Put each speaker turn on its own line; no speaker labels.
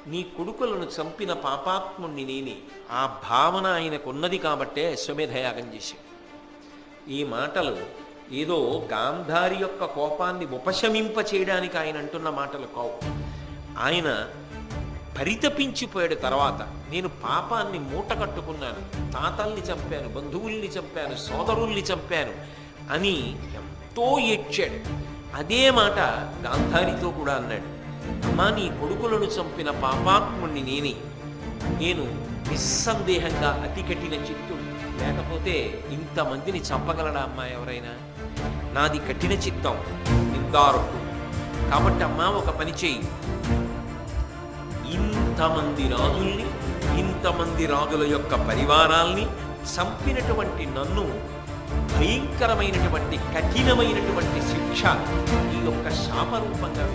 నీ కొడుకులను చంపిన పాపాత్ముణ్ణి నేనే. ఆ భావన ఆయనకున్నది కాబట్టే అశ్వమేధయాగం చేశాడు. ఈ మాటలు ఏదో గాంధారి యొక్క కోపాన్ని ఉపశమింప చేయడానికి ఆయన అంటున్న మాటలు కావు. ఆయన పరితపించిపోయాడు. తర్వాత నేను పాపాన్ని మూట కట్టుకున్నాను, తాతల్ని చంపాను, బంధువుల్ని చంపాను, సోదరుల్ని చంపాను అని ఎంతో ఏడ్చాడు. అదే మాట గాంధారితో కూడా అన్నాడు. అమ్మా, నీ కొడుకులను చంపిన పాపాత్ముణ్ణి నేనే. నేను నిస్సందేహంగా అతి కఠిన చిత్తుడు. లేకపోతే ఇంతమందిని చంపగలడా అమ్మా ఎవరైనా? నాది కఠిన చిత్తం, నిందారుడు. కాబట్టి అమ్మా ఒక పని చేయి, ఇంతమంది రాజుల్ని, ఇంతమంది రాజుల యొక్క పరివారాల్ని చంపినటువంటి నన్ను భయంకరమైనటువంటి కఠినమైనటువంటి శిక్ష ఈ యొక్క శాపరూపంగా